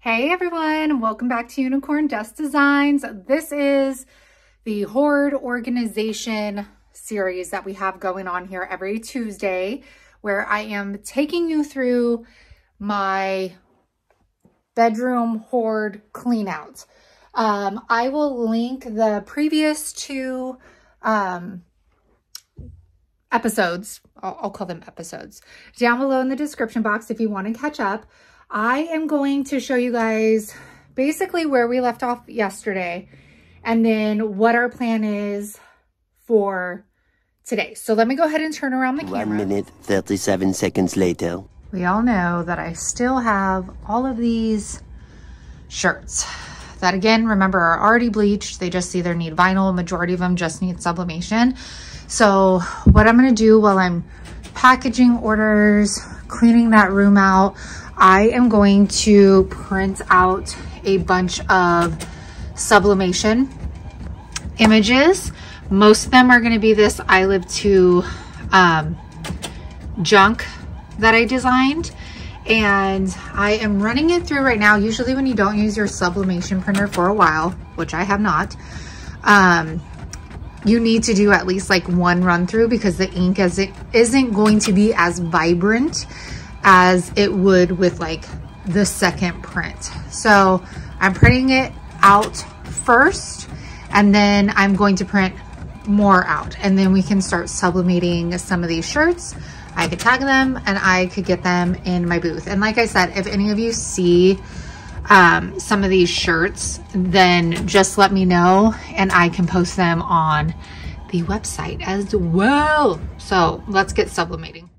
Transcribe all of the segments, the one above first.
Hey everyone, welcome back to Unicorn Dust Designs. This is the hoard organization series that we have going on here every Tuesday, where I am taking you through my bedroom hoard clean out. I will link the previous two episodes, I'll call them episodes, down below in the description box if you want to catch up. I am going to show you guys basically where we left off yesterday and then what our plan is for today. So let me go ahead and turn around the camera. 1 minute, 37 seconds later. We all know that I still have all of these shirts that, again, remember, are already bleached. They just either need vinyl. Majority of them just need sublimation. So what I'm going to do while I'm packaging orders, cleaning that room out, I am going to print out a bunch of sublimation images. Most of them are going to be this I Live 2 junk that I designed. And I am running it through right now. Usually when you don't use your sublimation printer for a while, which I have not, you need to do at least like one run through because the ink isn't going to be as vibrant as it would with like the second print. So I'm printing it out first and then I'm going to print more out and then we can start sublimating some of these shirts. I could tag them and I could get them in my booth. And like I said, if any of you see some of these shirts, then just let me know and I can post them on the website as well. So let's get sublimating.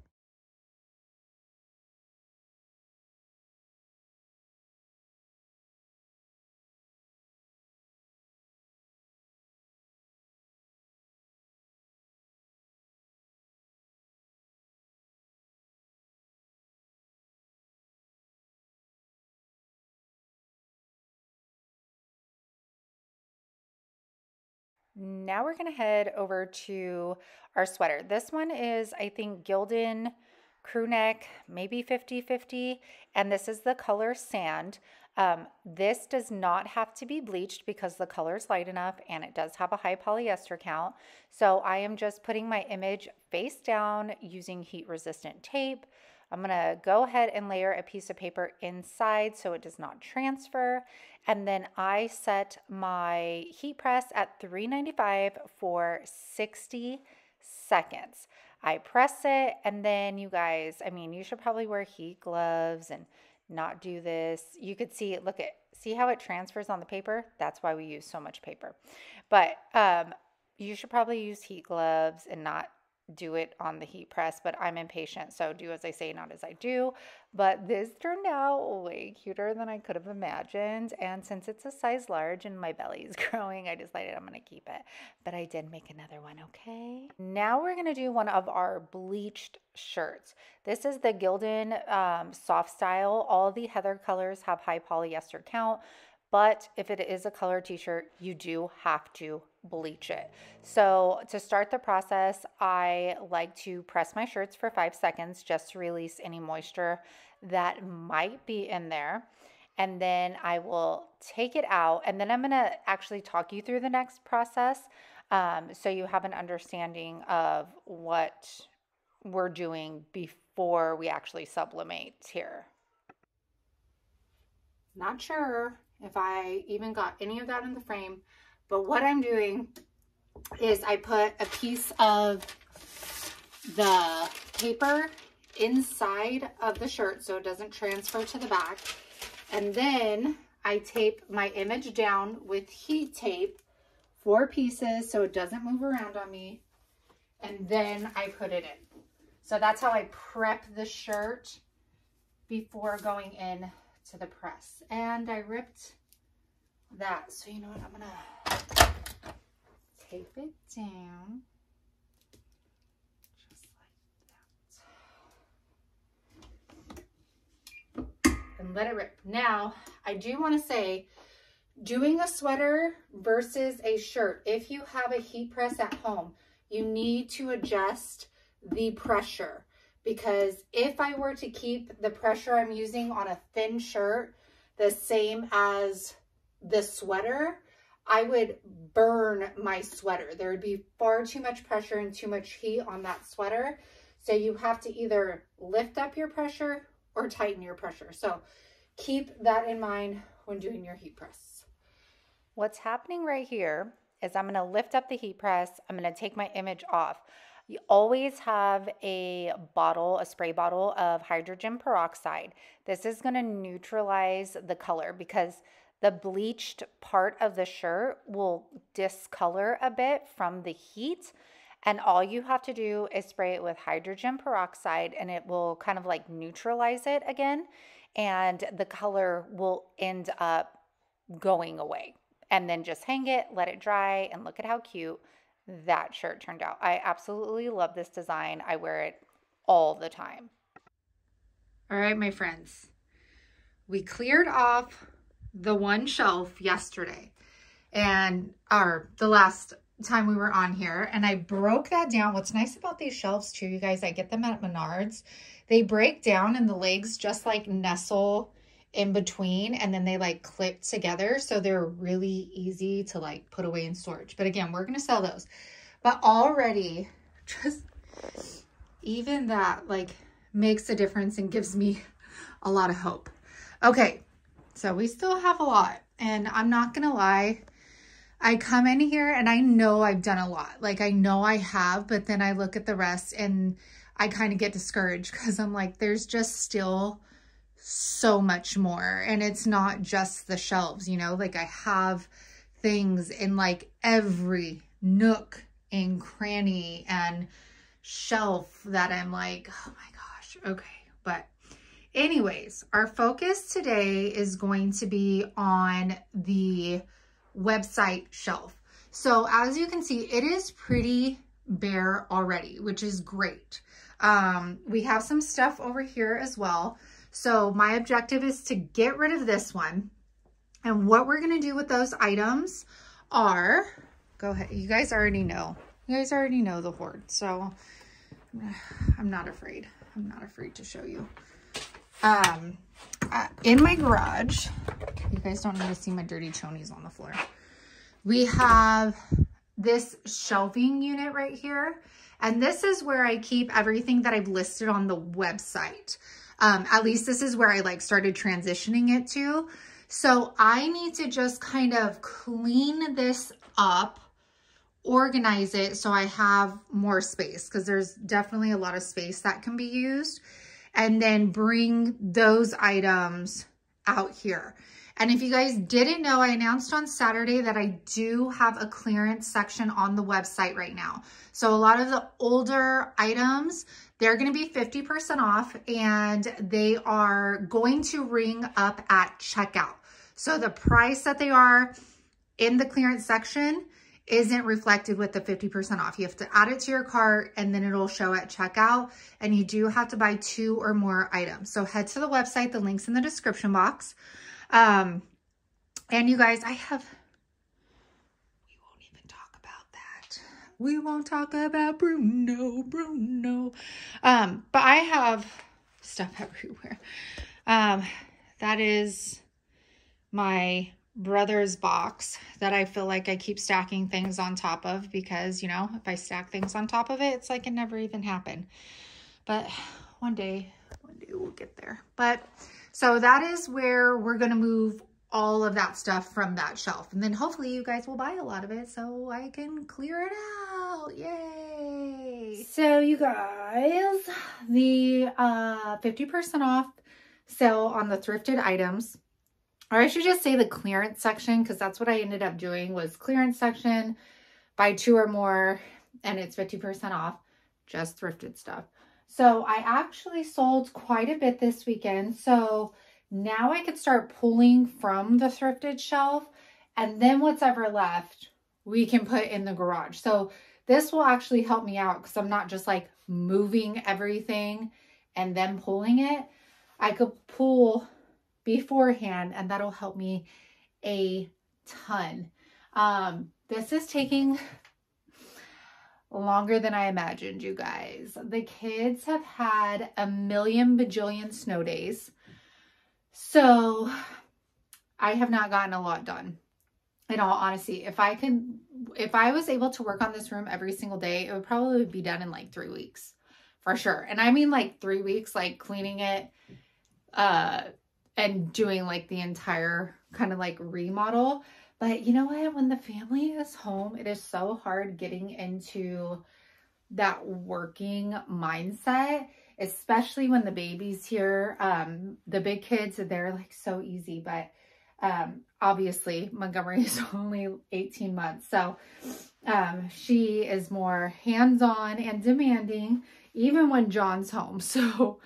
Now we're going to head over to our sweater. This one is, I think, Gildan crew neck, maybe 50-50, and this is the color sand. This does not have to be bleached because the color is light enough and it does have a high polyester count. So I am just putting my image face down using heat resistant tape. I'm going to go ahead and layer a piece of paper inside so it does not transfer. And then I set my heat press at 395 for 60 seconds. I press it and then you guys, I mean, you should probably wear heat gloves and not do this. You could see it, see how it transfers on the paper? That's why we use so much paper. But you should probably use heat gloves and not do it on the heat press, but I'm impatient, so do as I say, not as I do. But this turned out way cuter than I could have imagined, and since it's a size large and my belly is growing, I decided I'm gonna keep it. But I did make another one, okay? Now we're gonna do one of our bleached shirts. This is the Gildan soft style. All the Heather colors have high polyester count, but if it is a color t-shirt, you do have to bleach it. So to start the process, I like to press my shirts for 5 seconds just to release any moisture that might be in there. And then I will take it out and then I'm gonna actually talk you through the next process so you have an understanding of what we're doing before we actually sublimate here. Not sure if I even got any of that in the frame, but what I'm doing is I put a piece of the paper inside of the shirt so it doesn't transfer to the back. And then I tape my image down with heat tape, 4 pieces so it doesn't move around on me. And then I put it in. So that's how I prep the shirt before going in to the press. And I ripped that. So you know what, I'm gonna tape it down just like that and let it rip. Now I do want to say, doing a sweater versus a shirt, if you have a heat press at home, you need to adjust the pressure, because if I were to keep the pressure I'm using on a thin shirt, the same as the sweater, I would burn my sweater. There would be far too much pressure and too much heat on that sweater. So you have to either lift up your pressure or tighten your pressure. So keep that in mind when doing your heat press. What's happening right here is I'm going to lift up the heat press. I'm going to take my image off. You always have a bottle, a spray bottle of hydrogen peroxide. This is going to neutralize the color because the bleached part of the shirt will discolor a bit from the heat. And all you have to do is spray it with hydrogen peroxide and it will kind of like neutralize it again. And the color will end up going away. And then just hang it, let it dry, and look at how cute that shirt turned out. I absolutely love this design. I wear it all the time. All right, my friends. We cleared off the one shelf yesterday and the last time we were on here, and I broke that down. What's nice about these shelves too, you guys, I get them at Menards. They break down and the legs just like nestle in between, and then they like clip together, so they're really easy to like put away in storage. But again, we're gonna sell those. But already just even that like makes a difference and gives me a lot of hope. Okay, so we still have a lot, and I'm not gonna lie, I come in here and I know I've done a lot. Like I know I have, but then I look at the rest and I kind of get discouraged because I'm like, there's just still so much more. And it's not just the shelves, you know, like I have things in like every nook and cranny and shelf that I'm like, oh my gosh, okay. But anyways, our focus today is going to be on the website shelf. So as you can see, it is pretty bare already, which is great. We have some stuff over here as well. So my objective is to get rid of this one. And what we're going to do with those items are, go ahead. You guys already know. You guys already know the hoard. So I'm not afraid. I'm not afraid to show you. In my garage, you guys don't need to see my dirty chonies on the floor. We have this shelving unit right here. And this is where I keep everything that I've listed on the website. At least this is where I like started transitioning it to. So I need to just kind of clean this up, organize it so I have more space, because there's definitely a lot of space that can be used, and then bring those items out here. And if you guys didn't know, I announced on Saturday that I do have a clearance section on the website right now. So a lot of the older items, they're going to be 50% off, and they are going to ring up at checkout. So the price that they are in the clearance section isn't reflected with the 50% off. You have to add it to your cart and then it'll show at checkout, and you do have to buy 2 or more items. So head to the website, the link's in the description box. And you guys, we won't even talk about that. We won't talk about Bruno. But I have stuff everywhere. That is my brother's box that I feel like I keep stacking things on top of, because, you know, if I stack things on top of it, it's like it never even happened. But one day we'll get there. But so that is where we're going to move all of that stuff from that shelf. And then hopefully you guys will buy a lot of it so I can clear it out. Yay. So you guys, the 50% off sale on the thrifted items, or I should just say the clearance section, because that's what I ended up doing, was clearance section, buy 2 or more, and it's 50% off, just thrifted stuff. So I actually sold quite a bit this weekend. So now I could start pulling from the thrifted shelf, and then what's ever left, we can put in the garage. So this will actually help me out, because I'm not just like moving everything and then pulling it. I could pull beforehand, and that'll help me a ton. This is taking longer than I imagined, you guys. The kids have had a million bajillion snow days. So I have not gotten a lot done. In all honesty, if I was able to work on this room every single day, it would probably be done in like 3 weeks for sure. And I mean like 3 weeks, like cleaning it, and doing like the entire kind of like remodel. But you know what? When the family is home, it is so hard getting into that working mindset, especially when the baby's here. The big kids, they're like so easy, but obviously Montgomery is only 18 months. So she is more hands-on and demanding even when John's home. So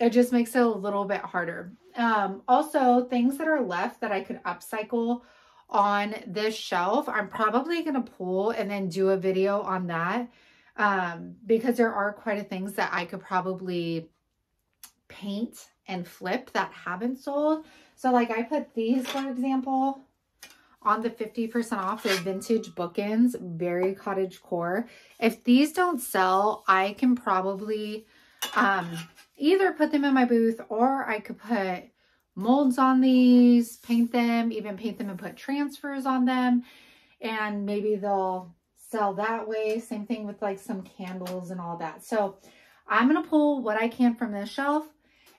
it just makes it a little bit harder. Also, things that are left that I could upcycle on this shelf, I'm probably going to pull and then do a video on that, because there are quite a things that I could probably paint and flip that haven't sold. So like I put these, for example, on the 50% off. They're vintage bookends, very cottage core. If these don't sell, I can probably either put them in my booth, or I could put molds on these, paint them, even paint them and put transfers on them, and maybe they'll sell that way. Same thing with like some candles and all that. So I'm going to pull what I can from this shelf,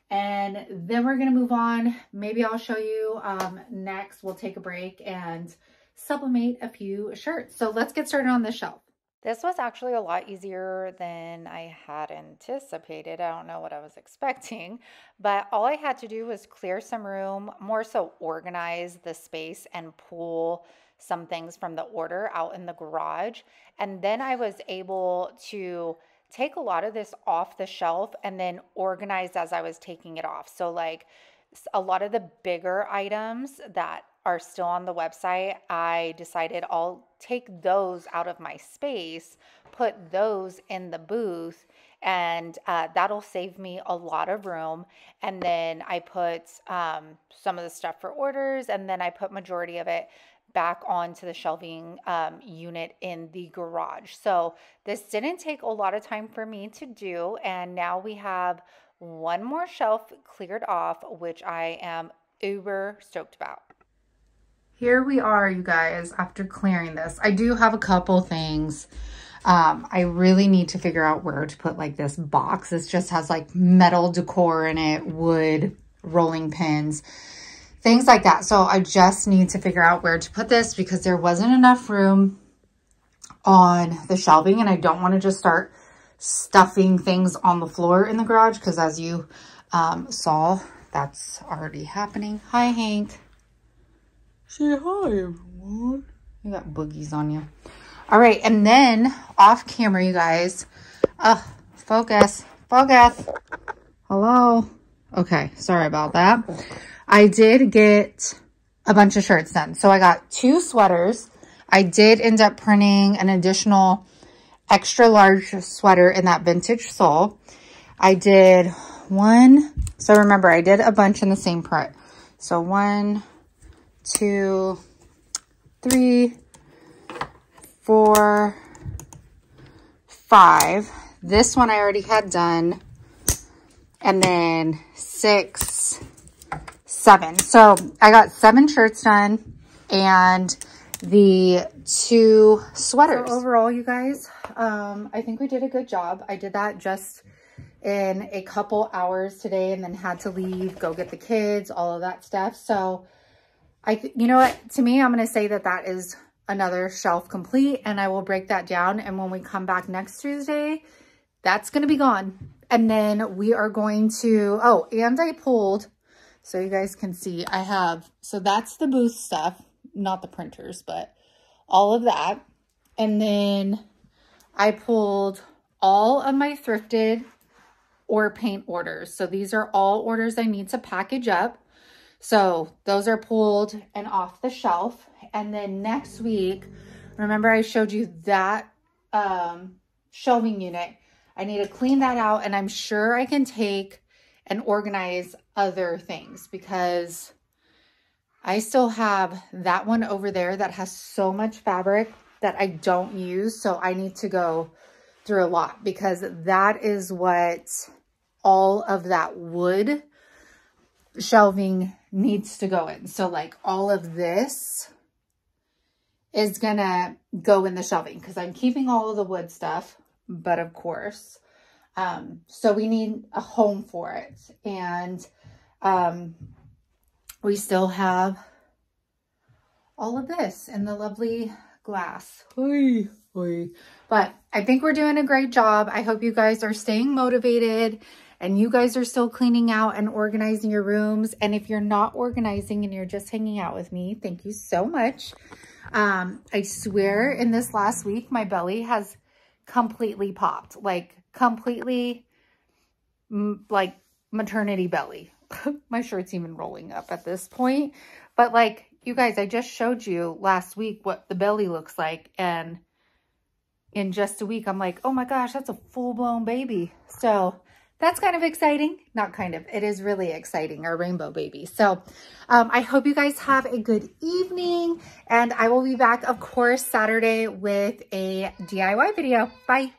and then we're going to move on. Maybe I'll show you next. We'll take a break and sublimate a few shirts. So let's get started on this shelf. This was actually a lot easier than I had anticipated. I don't know what I was expecting, but all I had to do was clear some room, more so organize the space and pull some things from the order out in the garage. And then I was able to take a lot of this off the shelf and then organize as I was taking it off. So like a lot of the bigger items that are still on the website, I decided I'll take those out of my space, put those in the booth, and that'll save me a lot of room. And then I put some of the stuff for orders, and then I put majority of it back onto the shelving unit in the garage. So this didn't take a lot of time for me to do, and now we have one more shelf cleared off, which I am uber stoked about. Here we are, you guys, after clearing this. I do have a couple things. I really need to figure out where to put like this box. This just has like metal decor in it, wood, rolling pins, things like that. So I just need to figure out where to put this because there wasn't enough room on the shelving, and I don't want to just start stuffing things on the floor in the garage because as you saw, that's already happening. Hi, Hank. Say hi, everyone. You got boogies on you. All right, and then off camera, you guys. Focus. Hello. Okay, sorry about that. I did get a bunch of shirts done. So I got 2 sweaters. I did end up printing an additional extra large sweater in that vintage sole. I did 1. So remember, I did a bunch in the same print. So 1, 2, 3, 4, 5. This one I already had done. And then 6, 7. So I got 7 shirts done and the 2 sweaters. So overall, you guys, I think we did a good job. I did that just in a couple hours today and then had to leave, go get the kids, all of that stuff. So you know what, to me, I'm going to say that that is another shelf complete, and I will break that down. And when we come back next Tuesday, that's going to be gone. And then we are going to, oh, and I pulled, so you guys can see, I have, so that's the booth stuff, not the printers, but all of that. And then I pulled all of my thrifted or paint orders. So these are all orders I need to package up. So those are pulled and off the shelf. And then next week, remember I showed you that shelving unit. I need to clean that out, and I'm sure I can take and organize other things because I still have that one over there that has so much fabric that I don't use. So I need to go through a lot because that is what all of that wood shelving needs to go in. So like all of this is gonna go in the shelving because I'm keeping all of the wood stuff, but of course, so we need a home for it. And we still have all of this and the lovely glass. Oy, oy. But I think we're doing a great job. I hope you guys are staying motivated and you guys are still cleaning out and organizing your rooms. And if you're not organizing and you're just hanging out with me, thank you so much. I swear in this last week, my belly has completely popped, like completely like maternity belly. My shirt's even rolling up at this point. But like, you guys, I just showed you last week what the belly looks like. And in just a week, I'm like, oh my gosh, that's a full-blown baby. So that's kind of exciting. Not kind of, it is really exciting, our rainbow baby. So I hope you guys have a good evening. And I will be back, of course, Saturday with a DIY video. Bye.